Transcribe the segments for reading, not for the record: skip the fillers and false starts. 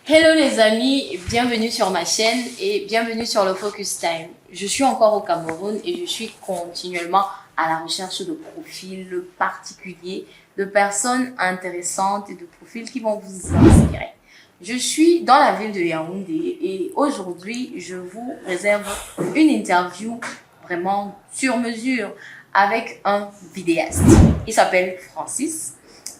Hello les amis, bienvenue sur ma chaîne et bienvenue sur le Focus Time. Je suis encore au Cameroun et je suis continuellement à la recherche de profils particuliers, de personnes intéressantes et de profils qui vont vous inspirer. Je suis dans la ville de Yaoundé et aujourd'hui, je vous réserve une interview vraiment sur mesure avec un vidéaste. Il s'appelle Francis.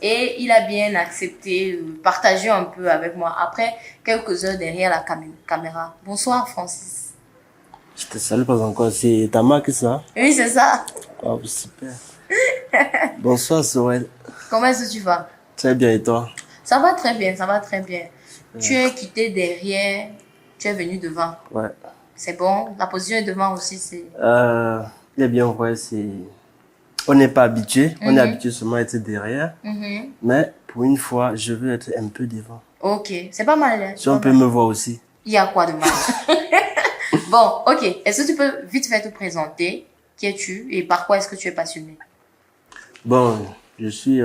Et il a bien accepté de partager un peu avec moi après quelques heures derrière la caméra. Bonsoir Francis. Je te salue pas encore, c'est ta marque ça? Oui, c'est ça. Oh, super. Bonsoir Sorel. Comment est-ce que tu vas? Très bien et toi? Ça va très bien, ça va très bien. Tu es quitté derrière, tu es venu devant. Ouais. C'est bon, la position est devant aussi, c'est... Il est bien vrai, c'est... On n'est pas habitué, on est habitué seulement à être derrière. Mais pour une fois, je veux être un peu devant. Ok, c'est pas mal. Hein? Si on peut me voir aussi. Il y a quoi de mal? Bon, ok. Est-ce que tu peux vite fait te présenter? Qui es-tu et par quoi est-ce que tu es passionné? Bon, je suis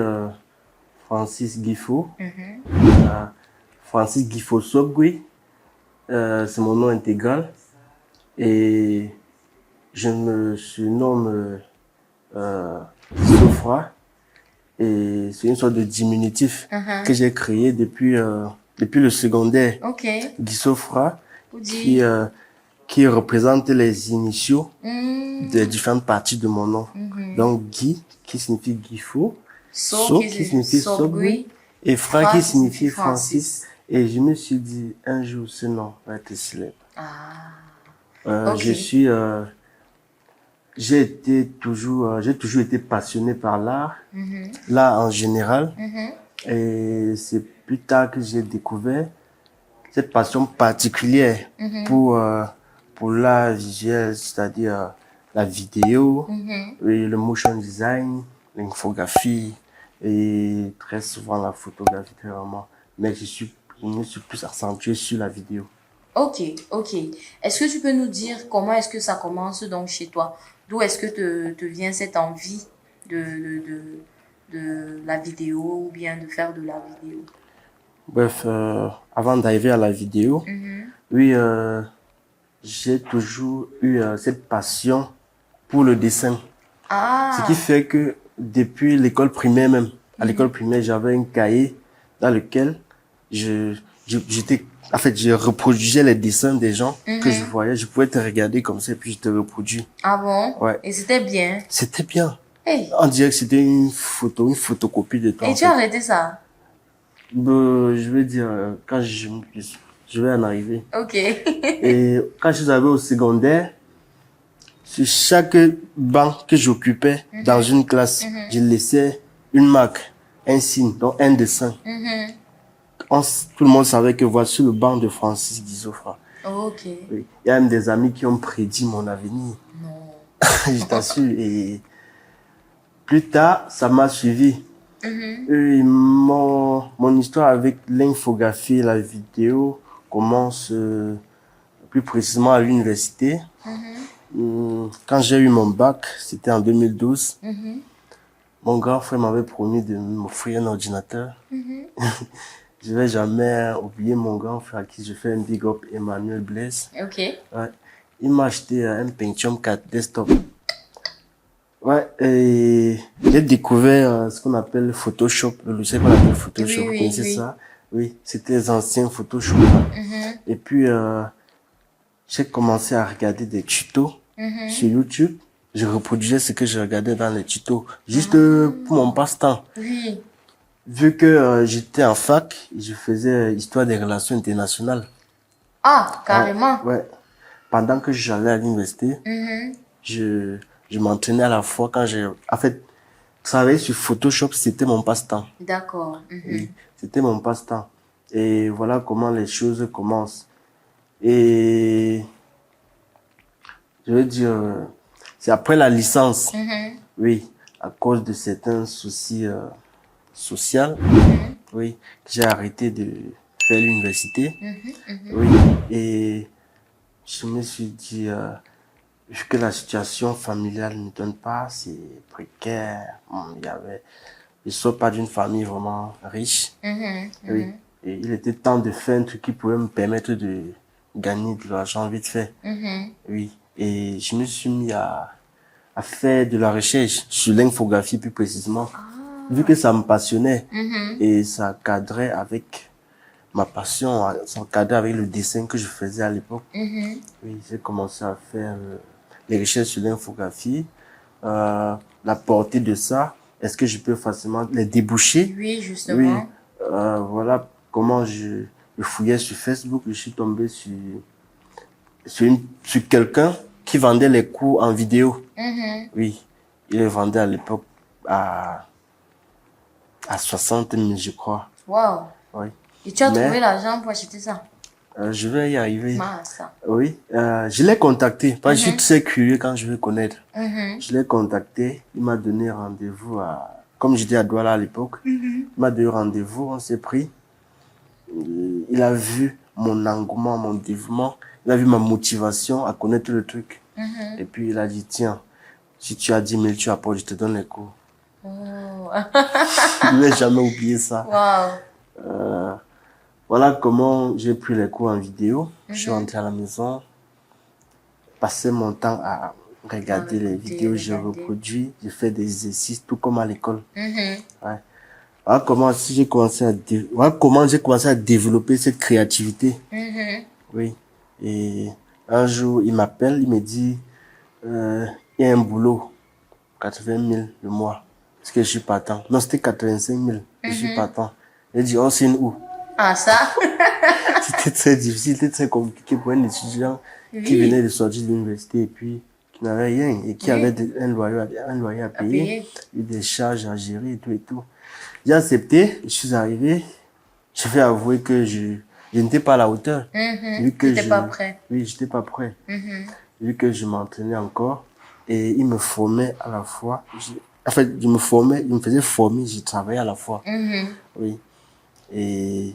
Francis Guifo. Francis Guifo Sobgui. C'est mon nom intégral. Et je me surnomme Sofra. Et c'est une sorte de diminutif que j'ai créé depuis le secondaire. Ok. Guy Sofra, qui représente les initiaux des différentes parties de mon nom. Donc Guy, qui signifie Guifo, So, qui signifie Sobgui, et Fra, qui signifie Francis. Et je me suis dit, un jour, ce nom va être célèbre. Okay. J'ai toujours été passionné par l'art, l'art en général. Et c'est plus tard que j'ai découvert cette passion particulière pour l'art visuel, c'est-à-dire la vidéo, et le motion design, l'infographie et très souvent la photographie, vraiment. Mais je me suis plus accentué sur la vidéo. Ok, ok. Est-ce que tu peux nous dire comment est-ce que ça commence donc chez toi? D'où est-ce que te vient cette envie de la vidéo ou bien de faire de la vidéo? Bref, avant d'arriver à la vidéo, oui, j'ai toujours eu cette passion pour le dessin. Ce qui fait que depuis l'école primaire même, à l'école primaire, j'avais un cahier dans lequel je reproduisais les dessins des gens que je voyais. Je pouvais te regarder comme ça et puis je te reproduis. Ah bon? Ouais. Et c'était bien? C'était bien. Hey. On dirait que c'était une photocopie de toi. Et tu as arrêté ça? Je vais dire, quand je vais en arriver. Ok. Et quand je suis arrivé au secondaire, sur chaque banc que j'occupais dans une classe, je laissais une marque, un signe, donc un dessin. Tout le monde savait que voici le banc de Francis Guizofra. Ok. Oui. Il y a même des amis qui ont prédit mon avenir. Non. Je t'assure. Et plus tard, ça m'a suivi. Et mon histoire avec l'infographie et la vidéo commence plus précisément à l'université. Quand j'ai eu mon bac, c'était en 2012. Mon grand frère m'avait promis de m'offrir un ordinateur. Je vais jamais oublier mon grand frère à qui je fais un big up, Emmanuel Blaise. Ok. Ouais. Il m'a acheté un Pentium 4 desktop. Ouais, et j'ai découvert ce qu'on appelle Photoshop, le logiciel qu'on appelle Photoshop. Vous connaissez ça? Oui, c'était les anciens Photoshop. Et puis, j'ai commencé à regarder des tutos sur YouTube. Je reproduisais ce que je regardais dans les tutos, juste pour mon passe-temps. Oui. Vu que j'étais en fac, je faisais histoire des relations internationales. Ah, carrément. Ouais. Pendant que j'allais à l'université, je m'entraînais à la fois quand en fait, travailler sur Photoshop, c'était mon passe-temps. D'accord. Oui, c'était mon passe-temps. Et voilà comment les choses commencent. Et je veux dire, c'est après la licence. Oui, à cause de certains soucis social, oui, j'ai arrêté de faire l'université. Oui, et je me suis dit, vu que la situation familiale ne donne pas, c'est précaire. Je ne sors pas d'une famille vraiment riche. Oui, Et il était temps de faire un truc qui pouvait me permettre de gagner de l'argent vite fait. Oui. Et je me suis mis à faire de la recherche sur l'infographie plus précisément. Vu que ça me passionnait et ça cadrait avec ma passion, ça cadrait avec le dessin que je faisais à l'époque. Oui, j'ai commencé à faire les recherches sur l'infographie, la portée de ça. Est-ce que je peux facilement les déboucher? Oui, justement. Oui, voilà comment je fouillais sur Facebook. Je suis tombé sur quelqu'un qui vendait les cours en vidéo. Oui, il les vendait à l'époque à 60 000, je crois. Wow. Oui. Et tu as trouvé l'argent pour acheter ça? Je vais y arriver. Ça. Oui, je l'ai contacté parce que je suis très curieux quand je veux connaître. Je l'ai contacté, il m'a donné rendez-vous comme j'étais à Douala à l'époque, il m'a donné rendez-vous, on s'est pris. Il a vu mon engouement, mon dévouement, il a vu ma motivation à connaître le truc. Et puis il a dit, tiens, si tu as 10 000, tu apportes, je te donne les cours. Oh. Je ne vais jamais oublier ça. Wow. Voilà comment j'ai pris les cours en vidéo. Je suis rentré à la maison, passé mon temps à regarder les vidéos, je reproduis, je fais des exercices, tout comme à l'école. Ouais. Voilà comment j'ai commencé à développer cette créativité. Oui. Et un jour, il m'appelle, il me dit, il y a un boulot, 80 000 le mois. Est-ce que je suis partant? Non, c'était 85 000. Je suis partant. Il dit, oh, c'est où? Ah, ça? C'était très difficile, c'était très compliqué pour un étudiant qui venait de sortir de l'université et puis qui n'avait rien et qui avait un loyer à payer, et des charges à gérer et tout et tout. J'ai accepté, je suis arrivé, je vais avouer que je n'étais pas à la hauteur. Tu n'étais pas prêt. Oui, j'étais pas prêt. Vu que je m'entraînais encore et il me formait à la fois. En fait, il me faisait former, je travaillais à la fois. Oui. Et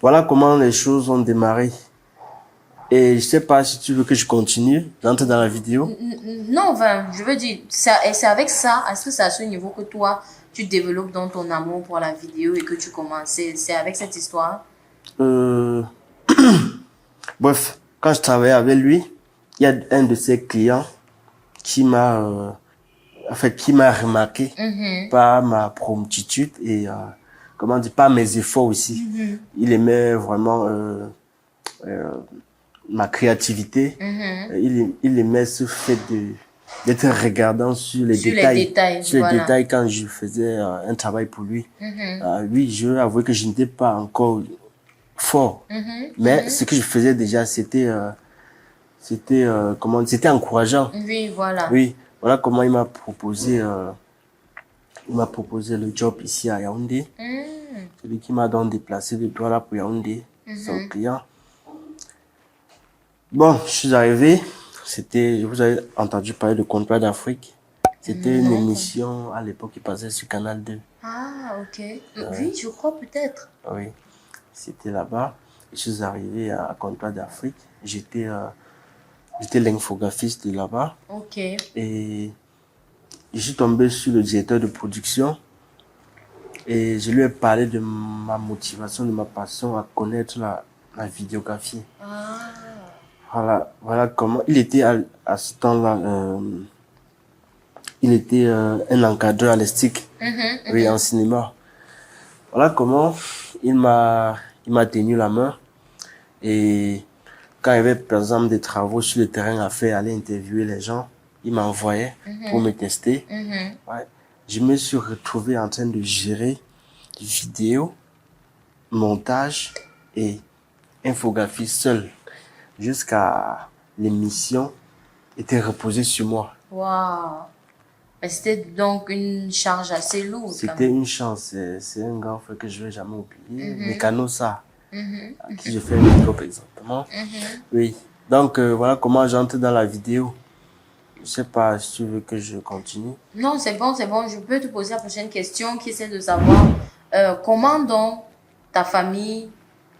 voilà comment les choses ont démarré. Et je sais pas si tu veux que je continue, j'entre dans la vidéo. Non, enfin, je veux dire, c'est avec ça, est-ce que c'est à ce niveau que toi, tu développes dans ton amour pour la vidéo et que tu commences, c'est avec cette histoire? Bref, quand je travaillais avec lui, il y a un de ses clients qui m'a remarqué par ma promptitude et comment dire, par mes efforts aussi. Il aimait vraiment ma créativité. Il aimait ce fait d'être regardant sur les détails quand je faisais un travail pour lui. Oui, je vais avouer que je n'étais pas encore fort, mais ce que je faisais déjà, c'était encourageant. Oui, voilà. Oui, voilà comment il m'a proposé le job ici à Yaoundé. C'est lui qui m'a donc déplacé de Douala pour Yaoundé, son client. Bon, je suis arrivé, vous avez entendu parler de Contrat d'Afrique. C'était une émission à l'époque qui passait sur Canal 2. Ah, ok. Oui, je crois peut-être. Oui, c'était là-bas. Je suis arrivé à Contrat d'Afrique. J'étais l'infographiste de là-bas. Ok. Et je suis tombé sur le directeur de production. Et je lui ai parlé de ma motivation, de ma passion à connaître la vidéographie. Voilà comment il était à ce temps-là. Il était un encadreur à l'ESTIC, oui, en cinéma. Voilà comment il m'a tenu la main. Et quand il y avait, par exemple, des travaux sur le terrain à faire, aller interviewer les gens, il m'envoyait pour me tester. Ouais. Je me suis retrouvé en train de gérer vidéo, montage et infographie seul, jusqu'à l'émission était reposée sur moi. Waouh! C'était donc une charge assez lourde. C'était une chance, c'est un grand frère que je ne vais jamais oublier, Mécano ça, à qui je fais le job exactement. Oui, donc voilà comment j'entre dans la vidéo. Je sais pas si tu veux que je continue. Non, c'est bon. Je peux te poser la prochaine question qui essaie de savoir comment donc ta famille,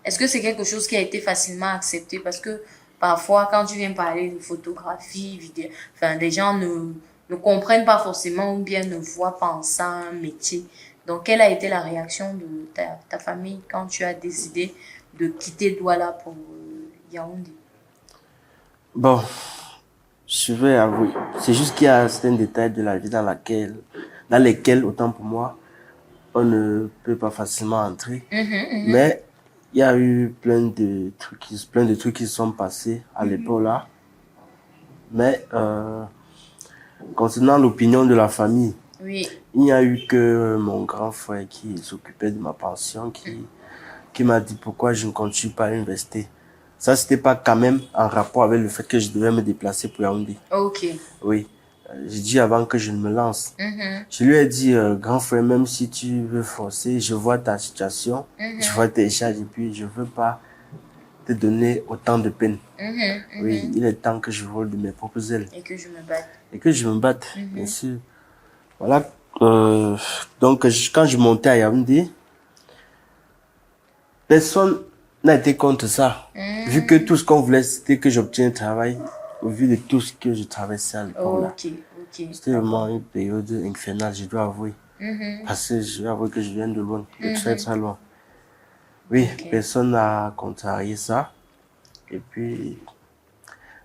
est-ce que c'est quelque chose qui a été facilement accepté? Parce que parfois, quand tu viens parler de photographie, vidéo, enfin, les gens ne comprennent pas forcément ou bien ne voient pas en ça un métier. Donc, quelle a été la réaction de ta famille quand tu as décidé de quitter Douala pour Yaoundé? Bon, je vais avouer. C'est juste qu'il y a certains détails de la vie dans lesquels, autant pour moi, on ne peut pas facilement entrer. Mais il y a eu plein de trucs qui se sont passés à l'époque là. Mais concernant l'opinion de la famille, Oui. il n'y a eu que mon grand frère qui s'occupait de ma pension, qui m'a dit pourquoi je ne continue pas à l'université. Ça, c'était pas quand même en rapport avec le fait que je devais me déplacer pour Yaoundé. Ok. Oui. J'ai dit avant que je ne me lance. Je lui ai dit, grand frère, même si tu veux forcer, je vois ta situation, je vois tes charges et puis je veux pas te donner autant de peine. Oui, il est temps que je vole de mes propres ailes. Et que je me batte. Et que je me batte, bien sûr. Voilà. Donc, quand je montais à Yaoundé, personne n'a été contre ça. Vu que tout ce qu'on voulait, c'était que j'obtienne un travail, au vu de tout ce que je traversais à l'époque là. Ok. C'était vraiment une période infernale, je dois avouer. Parce que je dois avouer que je viens de loin, de très très loin. Oui, personne n'a contrarié ça. Et puis,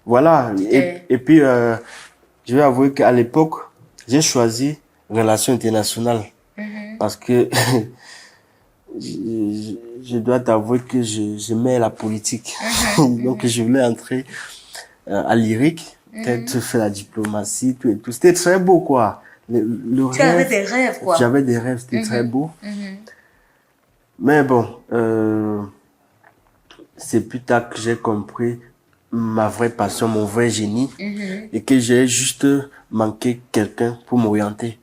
voilà. Et puis, je vais avouer qu'à l'époque, j'ai choisi relations internationales. Parce que je dois t'avouer que j'aimais la politique. Donc, je voulais entrer à lyrique, peut-être faire la diplomatie, tout et tout. C'était très beau, quoi. Tu avais des rêves, quoi. J'avais des rêves, c'était très beau. Mais bon, c'est plus tard que j'ai compris ma vraie passion, mon vrai génie, et que j'ai juste manqué quelqu'un pour m'orienter.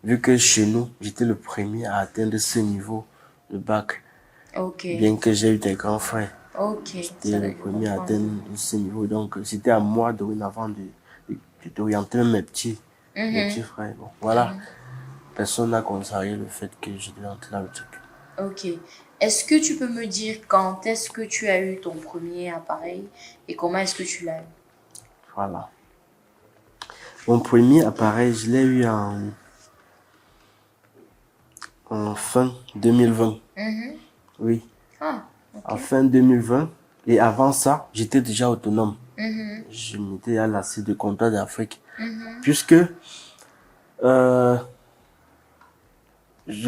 Vu que chez nous, j'étais le premier à atteindre ce niveau de bac. Bien que j'ai eu des grands frères. J'étais le premier à atteindre ce niveau. Donc, c'était à moi dorénavant d'orienter mes petits frères. Bon, voilà. Personne n'a contrarié le fait que je devais entrer dans le truc. Ok. Est-ce que tu peux me dire quand est-ce que tu as eu ton premier appareil et comment est-ce que tu l'as eu? Voilà. Mon premier appareil, je l'ai eu en fin 2020. Oui. En fin 2020. Et avant ça, j'étais déjà autonome. Je m'étais lassé de contrat d'Afrique. Puisque, je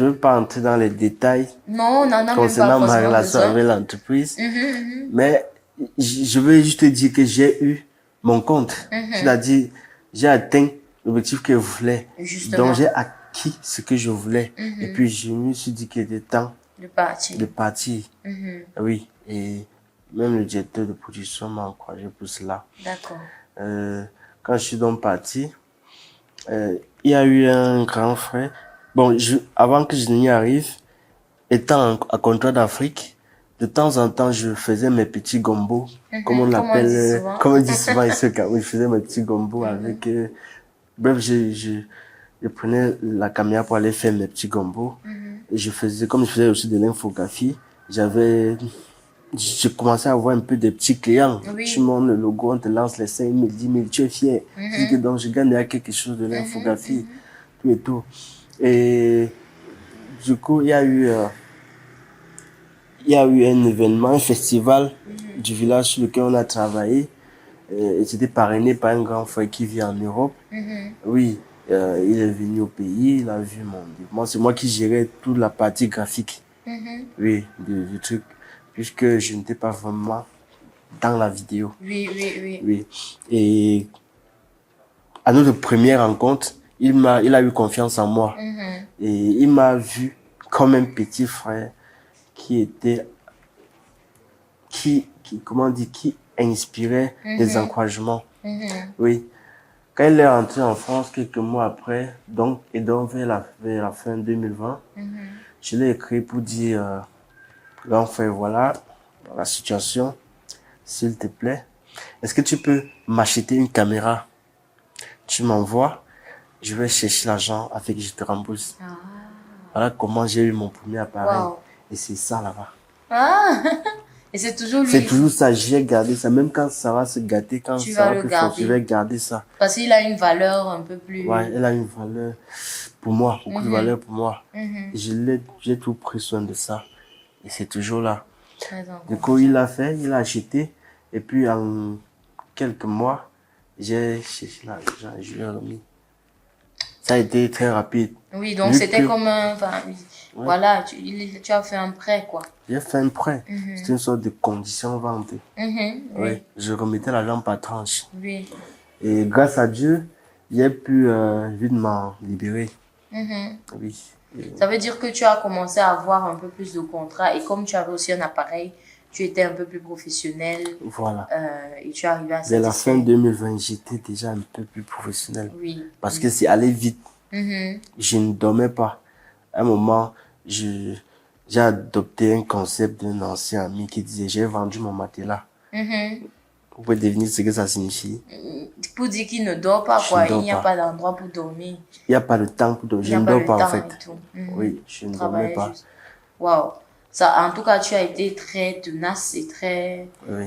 ne veux pas entrer dans les détails concernant ma relation avec l'entreprise. Mais je veux juste te dire que j'ai eu mon compte. C'est-à-dire, j'ai atteint l'objectif que je voulais. Justement. Donc, j'ai acquis ce que je voulais. Et puis, je me suis dit qu'il était temps de partir. Oui. Et même le directeur de production m'a encouragé pour cela. D'accord. Quand je suis donc parti, il y a eu un grand frère. Bon, avant que je n'y arrive, étant à contrat d'Afrique, de temps en temps, je faisais mes petits gombos, comme on l'appelle, comme on dit souvent ici au Cameroun, je faisais mes petits gombos avec, bref, je prenais la caméra pour aller faire mes petits gombos. Et comme je faisais aussi de l'infographie, je commençais à avoir un peu de petits clients. Tu montes le logo, on te lance les 5 000, 10 000, tu es fier. Donc, je gagnais quelque chose de l'infographie, tout et tout. Et du coup, il y a eu un événement, un festival du village sur lequel on a travaillé. Et c'était parrainé par un grand frère qui vit en Europe. Oui, il est venu au pays, il a vu mon développement. C'est moi qui gérais toute la partie graphique. Oui, du truc. Puisque je n'étais pas vraiment dans la vidéo. Oui. Et à notre première rencontre, il a eu confiance en moi. Et il m'a vu comme un petit frère qui inspirait des encouragements. Oui. Quand il est rentré en France quelques mois après, donc vers la fin 2020, je l'ai écrit pour dire, grand frère, voilà la situation, s'il te plaît. Est-ce que tu peux m'acheter une caméra? Tu m'envoies, je vais chercher l'argent avec je te rembourse. Voilà comment j'ai eu mon premier appareil. Et c'est ça là-bas. Et c'est toujours lui. C'est toujours ça, j'ai gardé ça. Même quand ça va se gâter, quand ça va plus fort, je vais garder ça. Parce qu'il a une valeur un peu plus... Ouais, elle a une valeur. pour moi, beaucoup de valeur pour moi. Mhm. J'ai tout pris soin de ça. Et c'est toujours là. Très Du coup, il l'a fait, il a acheté. Et puis, en quelques mois, j'ai cherché l'argent et je l'ai remis. Ça a été très rapide. Oui, donc Vu c'était que- comme un... Enfin, Ouais. voilà, tu as fait un prêt, quoi. J'ai fait un prêt. C'était une sorte de condition vente. Mhm. Oui. Oui, Je remettais l'argent par tranche. oui. Et grâce à Dieu, j'ai pu vite m'en libérer. Mhm. Oui. Et Ça veut dire que tu as commencé à avoir un peu plus de contrats et comme tu avais aussi un appareil, tu étais un peu plus professionnel voilà. et tu es arrivé à Vers la fin satisfaire. 2020, j'étais déjà un peu plus professionnel. Oui. Parce que c'est allé vite. Mhm. Je ne dormais pas. À un moment, j'ai adopté un concept d'un ancien ami qui disait, j'ai vendu mon matelas. Mhm. Vous pouvez deviner ce que ça signifie. Pour dire qu'il ne dort pas, Je quoi. ne Il dors n'y a pas. pas d'endroit pour dormir. Il n'y a pas de temps pour dormir. Il Je n'y a ne pas dors le pas en temps fait. et tout. Mhm. Oui, je ne dormais Travailler pas. juste. Waouh. Ça, en tout cas, tu as été très tenace et très Oui.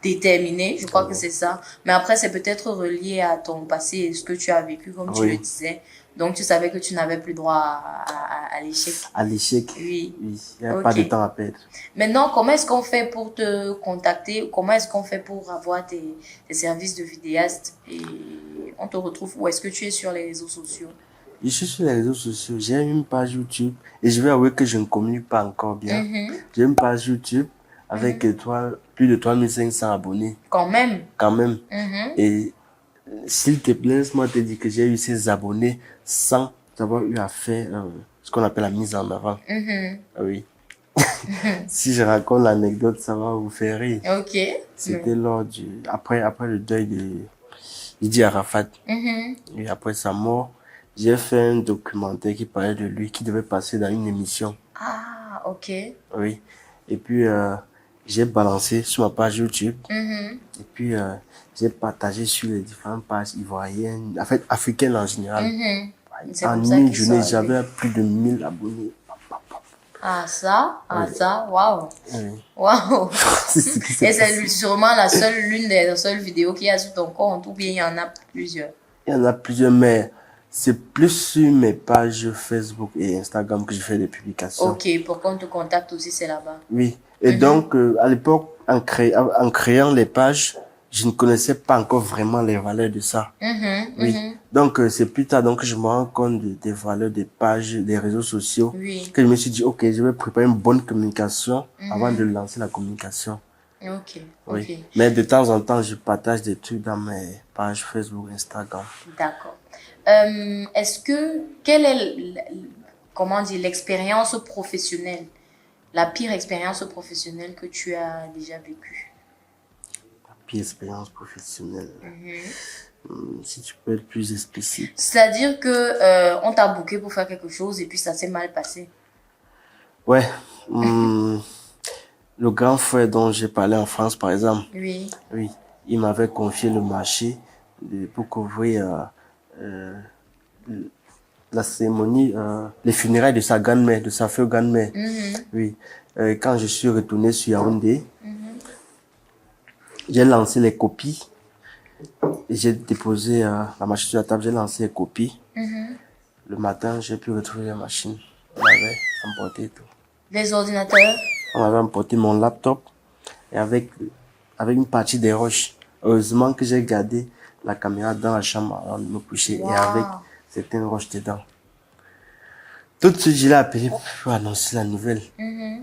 déterminé. Je crois que c'est ça. Mais après, c'est peut-être relié à ton passé et ce que tu as vécu, comme tu Oui. le disais. Donc, tu savais que tu n'avais plus droit à l'échec. À l'échec, Oui. oui, il n'y a pas Ok. de temps à perdre. Maintenant, comment est-ce qu'on fait pour te contacter? Comment est-ce qu'on fait pour avoir tes services de vidéaste? Et on te retrouve où? Est-ce que tu es sur les réseaux sociaux? Je suis sur les réseaux sociaux, j'ai une page YouTube et je vais avouer que je ne communique pas encore bien. Mhm. J'ai une page YouTube avec plus de 3500 abonnés Quand même. quand même. Mhm. Et s'il te plaît, laisse-moi te dire que j'ai eu ces abonnés sans avoir eu à faire ce qu'on appelle la mise en avant. Mhm. Oui. Si je raconte l'anecdote, ça va vous faire rire. Ok. C'était après le deuil de Idi Arafat. Mhm. Et après sa mort, j'ai fait un documentaire qui parlait de lui, qui devait passer dans une émission. Ah, ok. Oui. Et puis, j'ai balancé sur ma page YouTube. Mhm. Et puis, j'ai partagé sur les différentes pages ivoiriennes, en fait, africaines en général. Mhm. C'est En comme ça une qu'ils sont journée, arrivés. j'avais plus de 1000 abonnés. Ah, ça, waouh. Oui. Waouh. C'est ce qui s'est Et c'est passé. sûrement l'une des seules vidéos qu'il y a sur ton compte, ou bien il y en a plusieurs. Il y en a plusieurs, mais c'est plus sur mes pages Facebook et Instagram que je fais des publications. Ok, pour qu'on te contacte aussi, c'est là-bas. Oui. Et donc, à l'époque, en créant les pages, je ne connaissais pas encore vraiment les valeurs de ça. Mhm, Oui. mhm. Donc, c'est plus tard donc, que je me rends compte des valeurs des pages, des réseaux sociaux, Oui. que je me suis dit, ok, je vais préparer une bonne communication avant de lancer la communication. Ok, Oui. ok. Mais de temps en temps, je partage des trucs dans mes pages Facebook, Instagram. D'accord. Quelle est, comment dire, l'expérience professionnelle, la pire expérience professionnelle que tu as déjà vécue? Puis expérience professionnelle. Si tu peux être plus explicite. C'est-à-dire que on t'a booké pour faire quelque chose et puis ça s'est mal passé. Ouais. Le grand frère dont j'ai parlé en France, par exemple, Oui. oui, il m'avait confié le marché pour couvrir la cérémonie, les funérailles de sa grand-mère, de sa feu grand-mère. Oui. Quand je suis retourné sur Yaoundé, j'ai lancé les copies et j'ai déposé la machine sur la table, j'ai lancé les copies. Le matin, j'ai pu retrouver la machine. On avait emporté tout. Les ordinateurs? On avait emporté mon laptop et avec une partie des roches. Heureusement que j'ai gardé la caméra dans la chambre avant de me coucher et avec certaines roches dedans. Tout de suite, je l'ai appelé pour annoncer la nouvelle.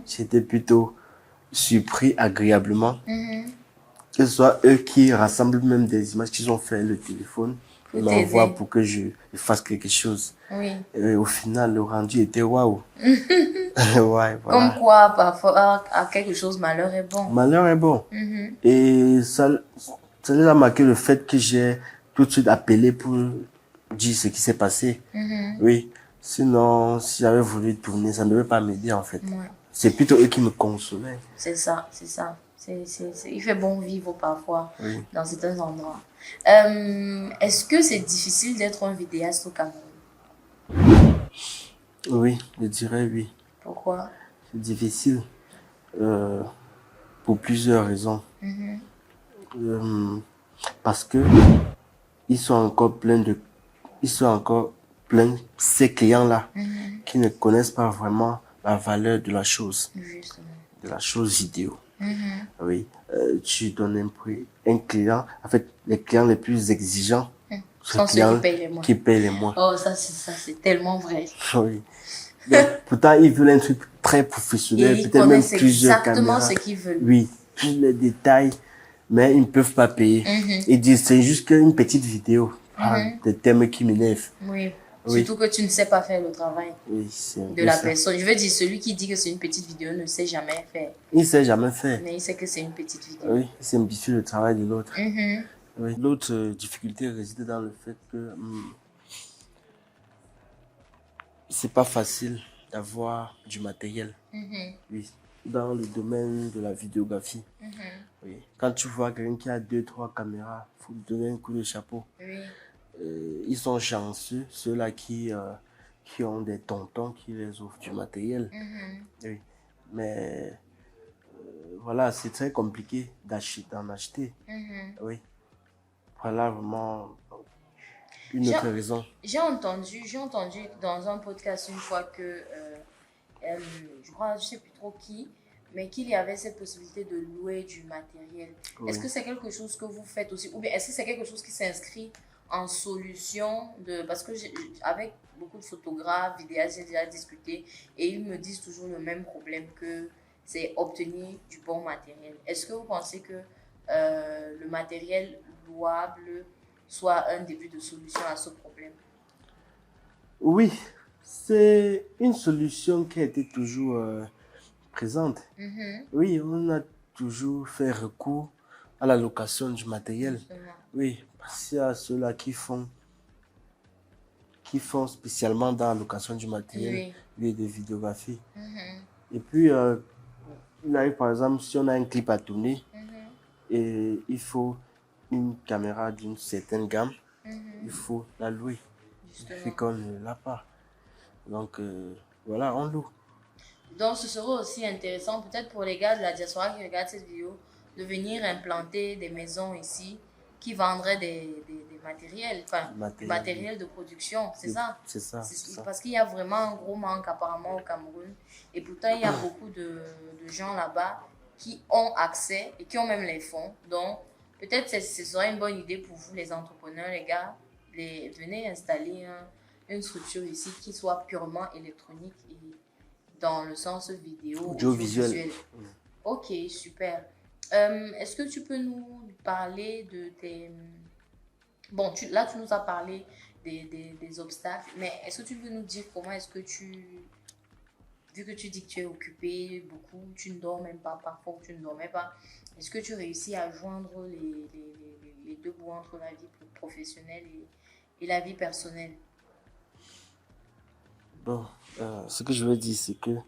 J'étais plutôt surpris agréablement. Que ce soit eux qui rassemblent même des images qu'ils ont fait le téléphone. Ils m'envoient pour que je fasse quelque chose. Oui. Et au final, le rendu était waouh. Ouais, voilà. Comme quoi, parfois, à quelque chose, malheur est bon. Malheur est bon. Et ça a marqué le fait que j'ai tout de suite appelé pour dire ce qui s'est passé. Oui. Sinon, si j'avais voulu tourner, ça ne devait pas m'aider en fait. Ouais. C'est plutôt eux qui me consolaient. C'est ça, c'est ça. Il fait bon vivre parfois dans certains endroits. Est-ce que c'est difficile d'être un vidéaste au Cameroun? Oui, je dirais oui. Pourquoi? C'est difficile pour plusieurs raisons. Parce que ils sont encore plein ces clients-là qui ne connaissent pas vraiment la valeur de la chose, Justement. de la chose vidéo. Oui, tu donnes un prix. Un client, en fait, les clients les plus exigeants, Sont ceux qui payent les moins. qui payent les moins. Oh, ça, c'est tellement vrai. Oui. Donc, pourtant, ils veulent un truc très Et professionnel, ils peut-être même connaissent plusieurs exactement caméras. ce qu'ils veulent. Oui, tous les détails, mais ils ne peuvent pas payer. Ils disent, c'est juste qu'une petite vidéo. Ah, des thèmes qui m'énervent. Oui. Oui. Surtout que tu ne sais pas faire le travail Oui, c'est un de peu la ça. personne. Je veux dire, celui qui dit que c'est une petite vidéo ne sait jamais faire. Il ne sait jamais faire. Mais il sait que c'est une petite vidéo. Oui, il simplifie le travail de l'autre. Mhm. Oui. L'autre difficulté réside dans le fait que c'est pas facile d'avoir du matériel. Oui. Dans le domaine de la vidéographie. Oui. Quand tu vois quelqu'un qui a 2-3 caméras, il faut lui donner un coup de chapeau. Oui. Ils sont chanceux, ceux-là qui ont des tontons qui les offrent du matériel. Oui. Mais voilà, c'est très compliqué d'en acheter. Oui. Voilà vraiment une autre raison. J'ai entendu dans un podcast une fois que, je crois, je ne sais plus trop qui, mais qu'il y avait cette possibilité de louer du matériel. Oui. Est-ce que c'est quelque chose que vous faites aussi, ou bien est-ce que c'est quelque chose qui s'inscrit en solution de... Parce que avec beaucoup de photographes, vidéastes, j'ai déjà discuté et ils me disent toujours le même problème que c'est obtenir du bon matériel. Est-ce que vous pensez que le matériel louable soit un début de solution à ce problème? Oui, c'est une solution qui a été toujours présente. Oui, on a toujours fait recours à la location du matériel. Justement. Oui, parce qu'il y a ceux-là qui font spécialement dans la location du matériel, oui, de vidéographie. Et puis, il arrive par exemple, si on a un clip à tourner et il faut une caméra d'une certaine gamme, il faut la louer. Il suffit qu'on ne l'a pas. Donc, voilà, on loue. Donc, ce serait aussi intéressant, peut-être pour les gars de la diaspora qui regardent cette vidéo, de venir implanter des maisons ici qui vendraient des matériels, enfin, du matériel de production, c'est ça? C'est ça, c'est ça. Parce qu'il y a vraiment un gros manque apparemment au Cameroun. Et pourtant, il y a beaucoup de gens là-bas qui ont accès et qui ont même les fonds. Donc, peut-être ce serait une bonne idée pour vous, les entrepreneurs, les gars, venez installer une structure ici qui soit purement électronique et dans le sens vidéo, audiovisuel. Ok, super. Est-ce que tu peux nous parler de tes... Bon, là, tu nous as parlé des obstacles, mais est-ce que tu peux nous dire comment est-ce que vu que tu dis que tu es occupé beaucoup, tu ne dors même pas, parfois tu ne dormais pas, est-ce que tu réussis à joindre les deux bouts entre la vie professionnelle et la vie personnelle? Bon, ce que je veux dire, c'est que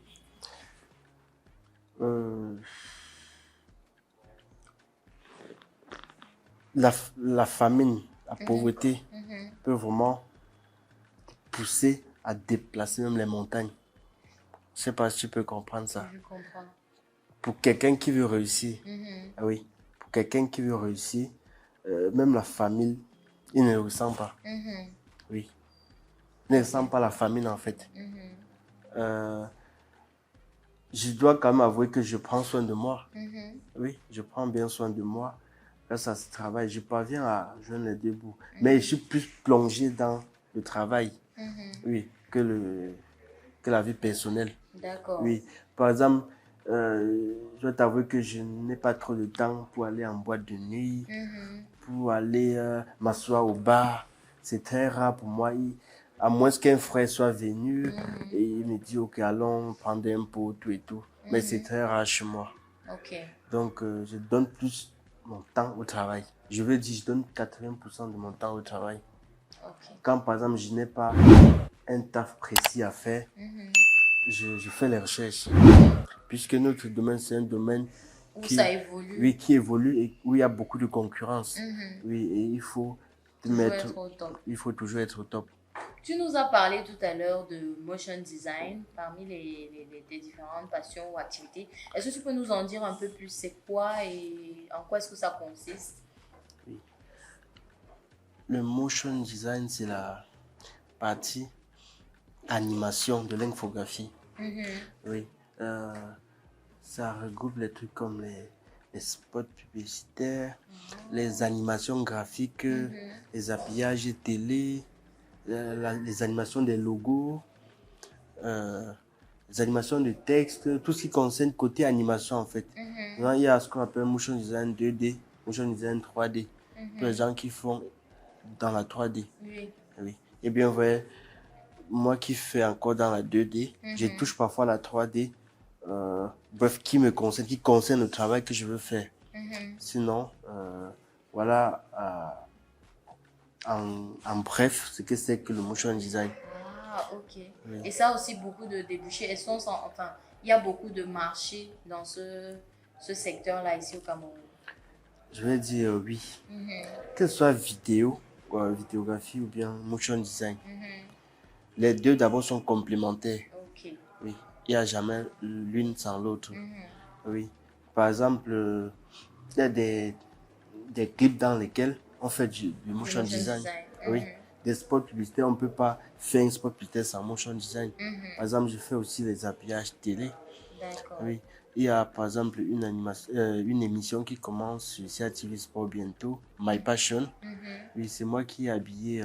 la famine, la pauvreté peut vraiment pousser à déplacer même les montagnes. Je ne sais pas si tu peux comprendre ça. Je comprends. Pour quelqu'un qui veut réussir, oui, pour quelqu'un qui veut réussir, même la famine, il ne le ressent pas. Oui. Il ne ressent pas la famine en fait. Je dois quand même avouer que je prends soin de moi. Oui, je prends bien soin de moi. Grâce à ce travail, je parviens à joindre les deux bouts. Mais je suis plus plongé dans le travail, oui, que la vie personnelle. D'accord. Oui, par exemple, je dois t'avouer que je n'ai pas trop de temps pour aller en boîte de nuit, pour aller m'asseoir au bar. C'est très rare pour moi. À moins qu'un frère soit venu et il me dit, ok, allons prendre un pot, tout et tout. Mais c'est très rare chez moi. Ok. Donc, je donne plus mon temps au travail. Je veux dire, je donne 80% de mon temps au travail. Ok. Quand, par exemple, je n'ai pas un taf précis à faire, je fais les recherches. Puisque notre domaine, c'est un domaine ça évolue. Oui, qui évolue et où il y a beaucoup de concurrence. Oui, et il faut être au top. Il faut toujours être au top. Tu nous as parlé tout à l'heure de motion design parmi les différentes passions ou activités. Est-ce que tu peux nous en dire un peu plus? C'est quoi et en quoi est-ce que ça consiste? Oui. Le motion design, c'est partie animation de l'infographie. Oui. Ça regroupe les trucs comme les spots publicitaires, les animations graphiques, les habillages télé, les animations des logos, les animations de texte, tout ce qui concerne côté animation en fait. Maintenant, il y a ce qu'on appelle motion design 2D, motion design 3D. Pour les gens qui font dans la 3D. Oui. Oui. Et bien, vous voyez, moi qui fais encore dans la 2D, je touche parfois la 3D. Bref, qui concerne le travail que je veux faire. Sinon, voilà, en bref, ce que c'est que le motion design. Ah, ok. Oui. Et ça aussi, beaucoup de débouchés. Enfin, il y a beaucoup de marchés dans ce secteur-là ici au Cameroun. Je vais dire oui. Que ce soit vidéographie ou bien motion design. Les deux d'abord sont complémentaires. Ok. Oui. Il n'y a jamais l'une sans l'autre. Oui. Par exemple, il y a des clips dans lesquels on fait du motion design. Oui. Des spots publicitaires, on ne peut pas faire un spot publicitaire sans motion design. Par exemple, je fais aussi les habillages télé. D'accord. Oui. Il y a par exemple une émission qui commence sur CATV Sport bientôt, My Passion. Oui, c'est moi qui ai habillé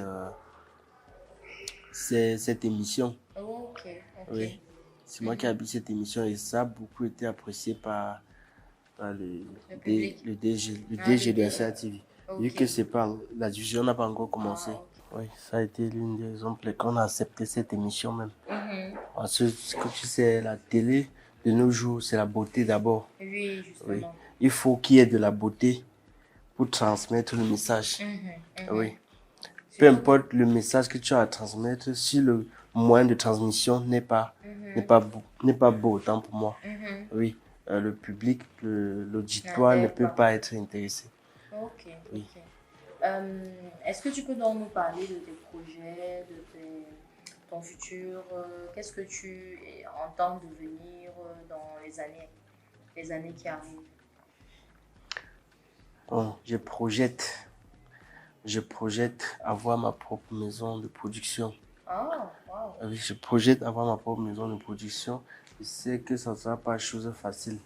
cette émission. Ok. Oui. C'est moi qui ai habillé cette émission et ça a beaucoup été apprécié par le DG de la CATV. Vu que la diffusion n'a pas encore commencé. Oui, ça a été l'une des raisons pour lesquelles on a accepté cette émission même. Parce que tu sais, la télé, de nos jours, c'est la beauté d'abord. Oui, justement. Oui. Il faut qu'il y ait de la beauté pour transmettre le message. Oui. Peu importe le message que tu as à transmettre, si le moyen de transmission n'est pas beau, autant pour moi. Oui. Le public, l'auditoire ne peut pas être intéressé. Ok. Oui. Est-ce que tu peux donc nous parler de tes projets, de ton futur? Qu'est-ce que tu entends devenir dans les années qui arrivent? Bon, je projette avoir ma propre maison de production. Oh, wow. Oui, je projette avoir ma propre maison de production. Je sais que ça ne sera pas chose facile.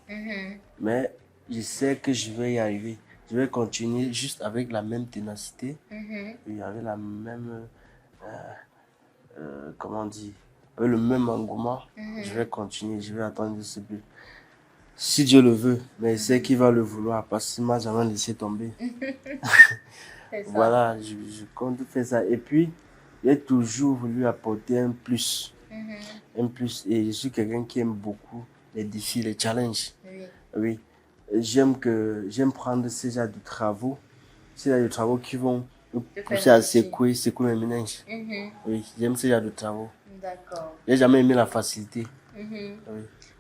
Mais je sais que je vais y arriver. Je vais continuer juste avec la même ténacité. Et avec la même, comment on dit, avec le même engouement. Je vais continuer, je vais attendre ce but. Si Dieu le veut, mais c'est qu'il va le vouloir parce qu'il ne m'a jamais laissé tomber. Voilà, je compte faire ça. Et puis, j'ai toujours voulu apporter un plus. Un plus. Et je suis quelqu'un qui aime beaucoup les défis, les challenges. Oui. J'aime prendre ces genres de travaux. Ces genres de travaux qui vont me pousser à secouer mes méninges. Oui, j'aime ces genres de travaux. D'accord. J'ai jamais aimé la facilité. Oui.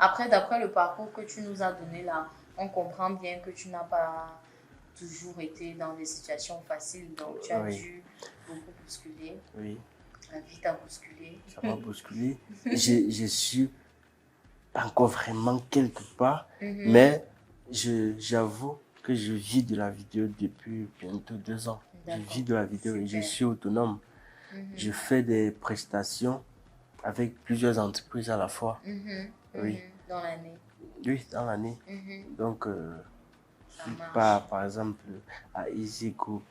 Après, d'après le parcours que tu nous as donné là, on comprend bien que tu n'as pas toujours été dans des situations faciles. Donc, tu as dû beaucoup bousculer. Oui. La vie t'a bousculé. Ça m'a bousculé. Je suis pas encore vraiment quelque part, mais j'avoue que je vis de la vidéo depuis bientôt 2 ans. Je vis de la vidéo et je suis autonome. Je fais des prestations avec plusieurs entreprises à la fois. Oui. Dans l'année. Oui, dans l'année. Donc, je suis pas, par exemple, à Easy Group,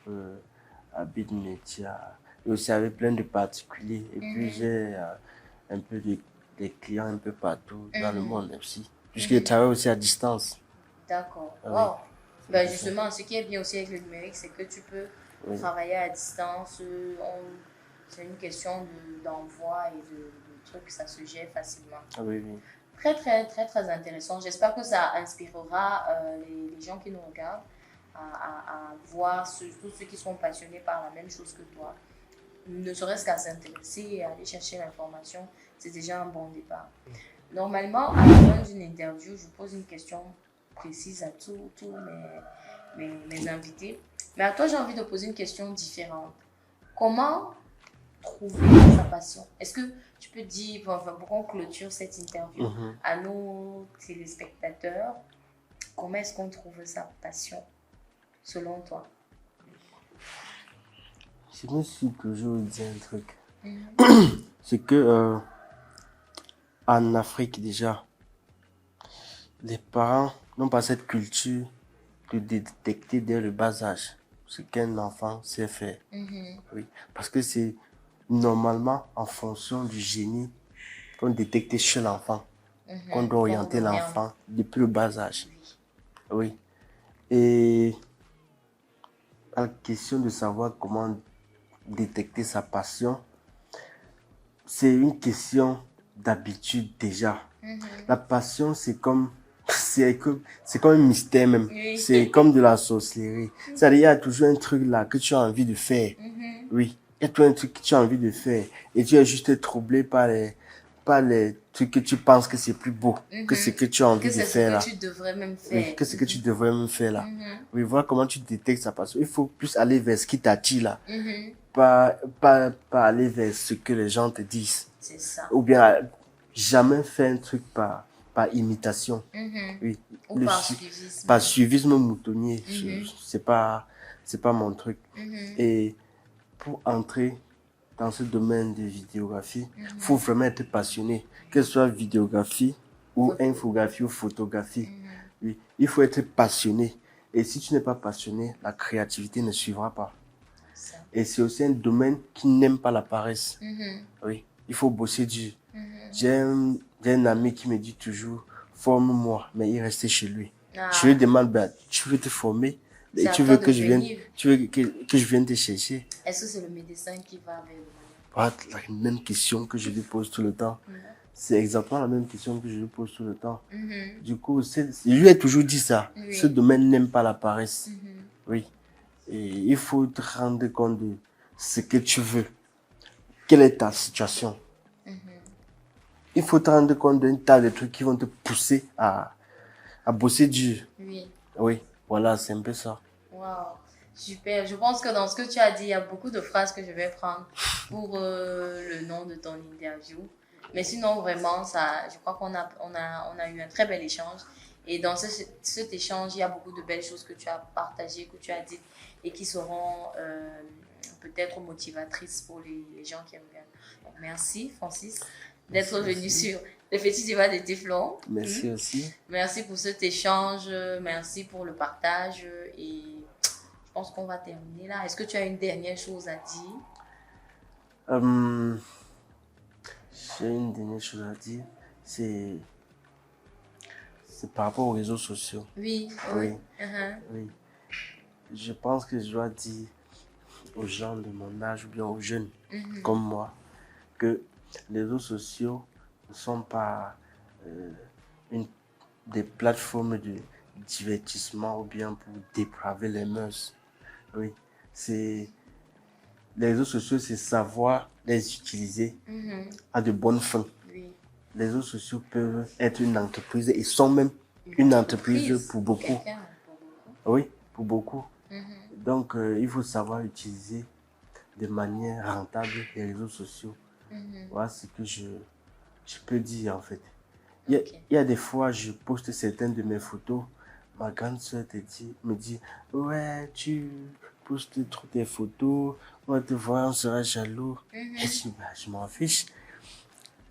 à Bid Media, et aussi avec plein de particuliers. Et puis, j'ai un peu des clients un peu partout dans le monde aussi. Puisque je travaille aussi à distance. D'accord. Wow. Ben justement, ce qui est bien aussi avec le numérique, c'est que tu peux travailler à distance. C'est une question d'envoi et de trucs, ça se gère facilement. Oui, oui. Très, très, très, très intéressant. J'espère que ça inspirera les gens qui nous regardent à voir tous ceux qui sont passionnés par la même chose que toi. Ne serait-ce qu'à s'intéresser et à aller chercher l'information, c'est déjà un bon départ. Normalement, à la fin d'une interview, je pose une question précise à tous mes invités. Mais à toi, j'ai envie de poser une question différente. Comment trouver sa passion? Est-ce que tu peux dire, pour qu'on clôture cette interview, à nos téléspectateurs, comment est-ce qu'on trouve sa passion, selon toi? Je me suis toujours dit un truc. C'est que en Afrique déjà, les parents n'ont pas cette culture de détecter dès le bas âge ce qu'un enfant sait faire. Oui, parce que c'est normalement en fonction du génie qu'on détecte chez l'enfant, qu'on doit orienter l'enfant depuis le bas âge. Oui. Et la question de savoir comment détecter sa passion, c'est une question d'habitude déjà. La passion, c'est comme un mystère même. Oui. C'est comme de la sorcellerie. C'est-à-dire, il y a toujours un truc là que tu as envie de faire. Oui. Il y a toujours un truc que tu as envie de faire. Et tu es juste troublé par les trucs que tu penses que c'est plus beau que ce que tu as envie de faire là. Que c'est ce que tu devrais même faire. Oui, que ce que tu devrais même faire là. Oui, voilà comment tu détectes sa passion. Il faut plus aller vers ce qui t'attire là. Pas aller vers ce que les gens te disent. C'est ça. Ou bien jamais faire un truc par imitation. Oui. Ou par suivisme. Par suivisme moutonnier. C'est pas mon truc. Et pour entrer dans ce domaine de vidéographie, faut vraiment être passionné. Que ce soit vidéographie ou infographie ou photographie. Oui. Il faut être passionné. Et si tu n'es pas passionné, la créativité ne suivra pas. Ça. Et c'est aussi un domaine qui n'aime pas la paresse. Oui. Il faut bosser dur. J'ai un ami qui me dit toujours, forme-moi, mais il restait chez lui. Je lui demande, tu veux te former et tu veux que je vienne te chercher. Est-ce que c'est le médecin qui va avec le Voilà la même question que je lui pose tout le temps. C'est exactement la même question que je lui pose tout le temps. Du coup, je lui ai toujours dit ça. Oui. Ce domaine n'aime pas la paresse. Oui. Et il faut te rendre compte de ce que tu veux. Quelle est ta situation? Il faut te rendre compte d'un tas de trucs qui vont te pousser à bosser dur. Oui. Oui, voilà, c'est un peu ça. Wow, super. Je pense que dans ce que tu as dit, il y a beaucoup de phrases que je vais prendre pour le nom de ton interview. Mais sinon, vraiment, je crois qu'on a eu un très bel échange. Et dans cet échange, il y a beaucoup de belles choses que tu as partagées, que tu as dites et qui seront peut-être motivatrices pour les gens qui aiment bien. Donc, merci, Francis, d'être venu sur le Petit Débat de Téflon. Merci aussi. Merci pour cet échange, merci pour le partage et je pense qu'on va terminer là. Est-ce que tu as une dernière chose à dire? J'ai une dernière chose à dire, c'est par rapport aux réseaux sociaux. Oui. Oui. Oui. Je pense que je dois dire aux gens de mon âge ou bien aux jeunes comme moi que les réseaux sociaux ne sont pas des plateformes de divertissement ou bien pour dépraver les mœurs. Oui, les réseaux sociaux, c'est savoir les utiliser à de bonnes fins. Oui. Les réseaux sociaux peuvent être une entreprise et sont même une entreprise pour beaucoup. Oui, pour beaucoup. Donc, il faut savoir utiliser de manière rentable les réseaux sociaux. Voilà ce que je peux dire en fait. Il y a des fois, je poste certaines de mes photos. Ma grande soeur me dit, ouais, tu postes trop tes photos, on va te voir, on sera jaloux. Et je dis, je m'en fiche.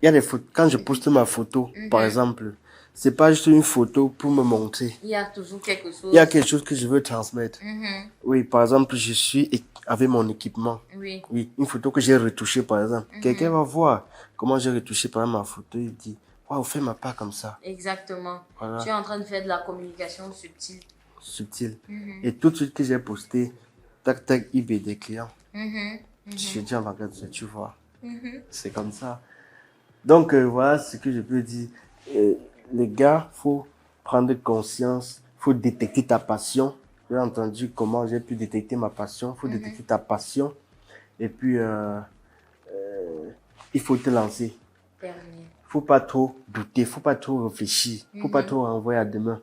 Il y a des photos, quand je poste ma photo, par exemple, c'est pas juste une photo pour me montrer. Il y a toujours quelque chose. Il y a quelque chose que je veux transmettre. Oui, par exemple, je suis avec mon équipement. Oui. Oui, une photo que j'ai retouchée, par exemple. Quelqu'un va voir comment j'ai retouché, par exemple, ma photo, il dit, waouh, fais ma part comme ça. Exactement. Voilà. Tu es en train de faire de la communication subtile. Subtile. Et tout de suite que j'ai posté, tac, tac, eBay des clients. Je dis, regarde, tu vois. C'est comme ça. Donc, voilà ce que je peux dire. Les gars, faut prendre conscience, faut détecter ta passion. J'ai entendu comment j'ai pu détecter ma passion. Faut détecter ta passion. Et puis, il faut te lancer. Terminé. Faut pas trop douter, faut pas trop réfléchir, faut pas trop renvoyer à demain.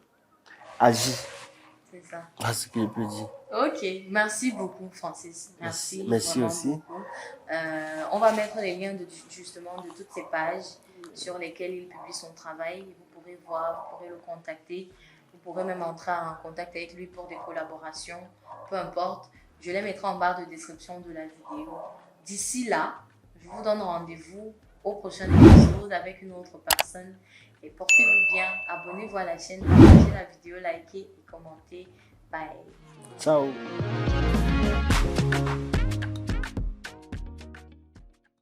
Agis. C'est ça. Voilà ce que je peux dire. Ok, merci beaucoup Francis. Merci aussi. Beaucoup. On va mettre les liens justement de toutes ces pages sur lesquelles il publie son travail. Vous pourrez voir, vous pourrez le contacter. Vous pourrez même entrer en contact avec lui pour des collaborations. Peu importe. Je les mettrai en barre de description de la vidéo. D'ici là, Je vous donne rendez-vous au prochain épisode avec une autre personne. Et portez-vous bien, abonnez-vous à la chaîne, partagez la vidéo, likez et commentez. Bye. Ciao.